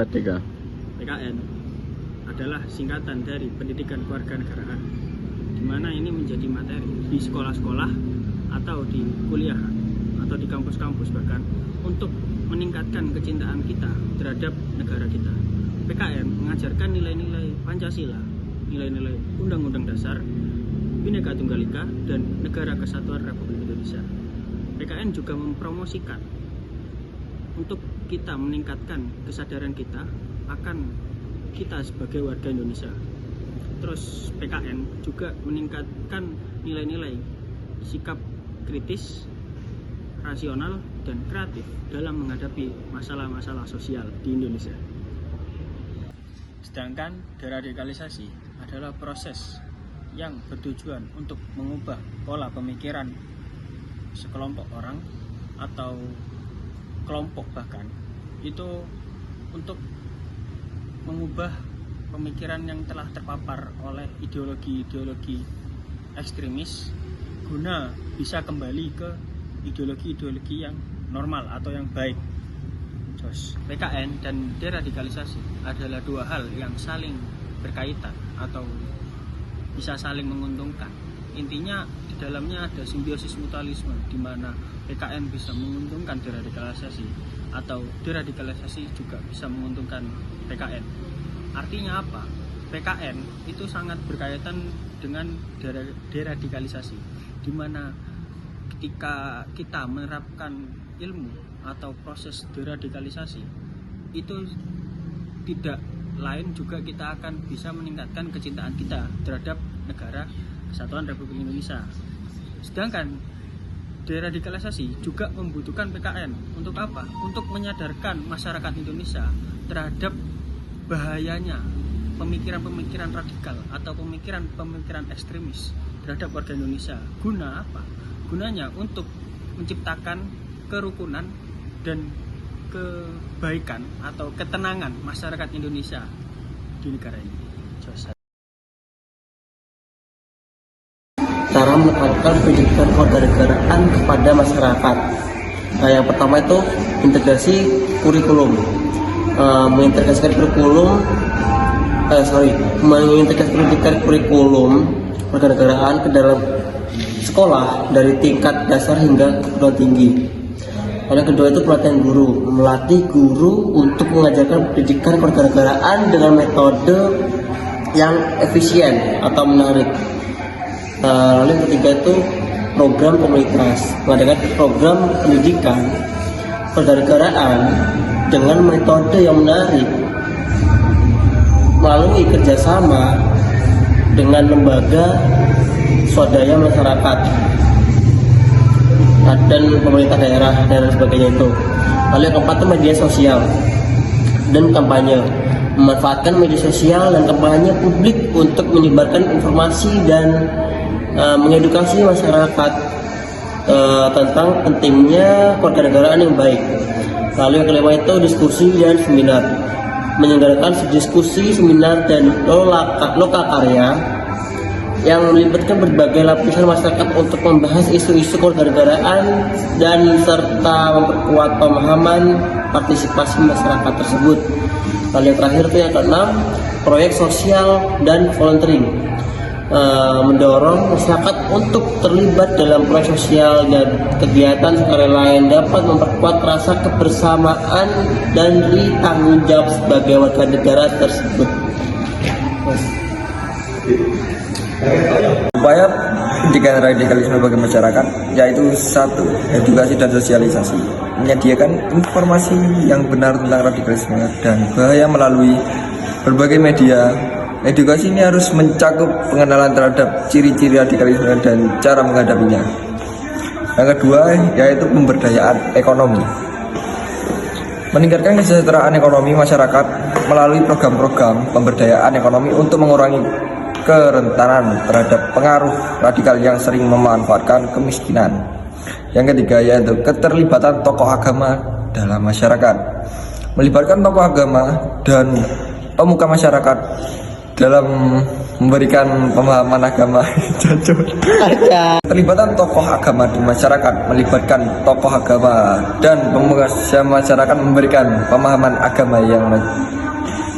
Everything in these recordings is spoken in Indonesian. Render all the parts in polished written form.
Merdeka. PKN adalah singkatan dari Pendidikan Kewarganegaraan, di mana ini menjadi materi di sekolah-sekolah atau di kuliah atau di kampus-kampus, bahkan untuk meningkatkan kecintaan kita terhadap negara kita. PKN mengajarkan nilai-nilai Pancasila, nilai-nilai Undang-Undang Dasar, Bhinneka Tunggal Ika, dan Negara Kesatuan Republik Indonesia. PKN juga mempromosikan untuk kita meningkatkan kesadaran kita akan kita sebagai warga Indonesia. Terus PKN juga meningkatkan nilai-nilai sikap kritis, rasional, dan kreatif dalam menghadapi masalah-masalah sosial di Indonesia. Sedangkan deradikalisasi adalah proses yang bertujuan untuk mengubah pola pemikiran sekelompok orang atau kelompok, bahkan itu untuk mengubah pemikiran yang telah terpapar oleh ideologi-ideologi ekstremis guna bisa kembali ke ideologi-ideologi yang normal atau yang baik. PKN dan deradikalisasi adalah dua hal yang saling berkaitan atau bisa saling menguntungkan. Intinya di dalamnya ada simbiosis mutualisme, di mana PKN bisa menguntungkan deradikalisasi atau deradikalisasi juga bisa menguntungkan PKN. Artinya apa? PKN itu sangat berkaitan dengan deradikalisasi, di mana ketika kita menerapkan ilmu atau proses deradikalisasi itu tidak lain juga kita akan bisa meningkatkan kecintaan kita terhadap negara Kesatuan Republik Indonesia. Sedangkan deradikalisasi juga membutuhkan PKN untuk apa? Untuk menyadarkan masyarakat Indonesia terhadap bahayanya pemikiran-pemikiran radikal atau pemikiran-pemikiran ekstremis terhadap warga Indonesia. Guna apa? Gunanya untuk menciptakan kerukunan dan kebaikan atau ketenangan masyarakat Indonesia di negara ini. Cara meningkatkan pendidikan kewarganegaraan kepada masyarakat. Nah, yang pertama itu integrasi kurikulum. Mengintegrasikan pendidikan kurikulum kewarganegaraan ke dalam sekolah dari tingkat dasar hingga perguruan tinggi. Yang kedua itu pelatihan guru, melatih guru untuk mengajarkan pendidikan kewarganegaraan dengan metode yang efisien atau menarik. Lalu yang ketiga itu program komunitas, mengadakan program pendidikan kewarganegaraan dengan metode yang menarik melalui kerjasama dengan lembaga swadaya masyarakat dan pemerintah daerah dan sebagainya itu. Lalu yang keempat itu media sosial dan kampanye, memanfaatkan media sosial dan kampanye publik untuk menyebarkan informasi dan mengedukasi masyarakat tentang pentingnya kewarganegaraan yang baik. Lalu yang kelima itu diskusi dan seminar, menyelenggarakan diskusi, seminar, dan lokal karya yang melibatkan berbagai lapisan masyarakat untuk membahas isu-isu kewarganegaraan dan serta memperkuat pemahaman partisipasi masyarakat tersebut. Lalu yang terakhir itu yang keenam, proyek sosial dan volunteering, mendorong masyarakat untuk terlibat dalam proyek sosial dan kegiatan sukarela yang dapat memperkuat rasa kebersamaan dan tanggung jawab sebagai warga negara tersebut. Upaya pendidikan radikalisme bagi masyarakat yaitu 1. Edukasi dan sosialisasi, menyediakan informasi yang benar tentang radikalisme dan bahaya melalui berbagai media. Edukasi ini harus mencakup pengenalan terhadap ciri-ciri radikalisme dan cara menghadapinya. Yang kedua yaitu pemberdayaan ekonomi, meningkatkan kesejahteraan ekonomi masyarakat melalui program-program pemberdayaan ekonomi untuk mengurangi kerentanan terhadap pengaruh radikal yang sering memanfaatkan kemiskinan. Yang ketiga yaitu keterlibatan tokoh agama dalam masyarakat, melibatkan tokoh agama dan pemuka masyarakat dalam memberikan pemahaman agama. Terlibatan tokoh agama di masyarakat, melibatkan tokoh agama dan pemuka masyarakat memberikan pemahaman agama yang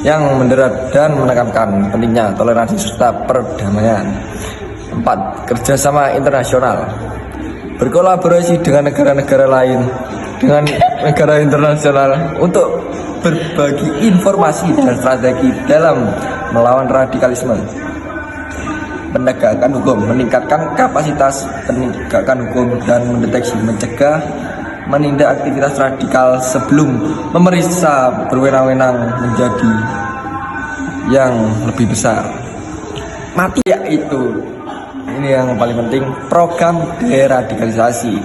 yang menderat dan menekankan pentingnya toleransi serta perdamaian. 4. Kerjasama internasional. Berkolaborasi dengan negara-negara lain, dengan negara internasional untuk berbagi informasi dan strategi dalam melawan radikalisme. Penegakan hukum, meningkatkan kapasitas penegakan hukum dan mendeteksi, mencegah, menindak aktivitas radikal sebelum memeriksa berwenang-wenang menjadi yang lebih besar. Mati ya itu. Ini yang paling penting, program deradikalisasi.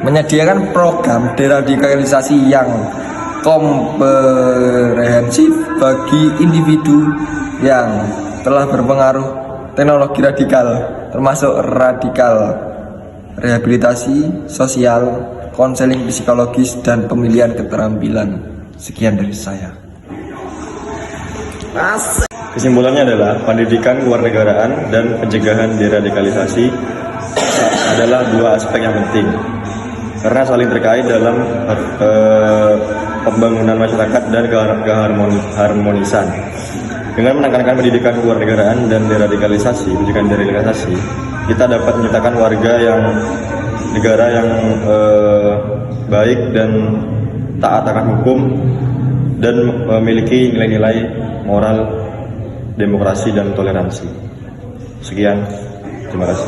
Menyediakan program deradikalisasi yang komprehensif bagi individu yang telah berpengaruh teknologi radikal, termasuk radikal rehabilitasi sosial, konseling psikologis, dan pemilihan keterampilan. Sekian dari saya. Kesimpulannya adalah pendidikan kewarganegaraan dan pencegahan deradikalisasi adalah dua aspek yang penting karena saling terkait dalam pembangunan masyarakat dan keharmonisan. Dengan menekankan pendidikan kewarganegaraan dan deradikalisasi, pencegahan deradikalisasi, kita dapat menciptakan negara yang baik dan taat akan hukum dan memiliki nilai-nilai moral, demokrasi, dan toleransi. Sekian, terima kasih.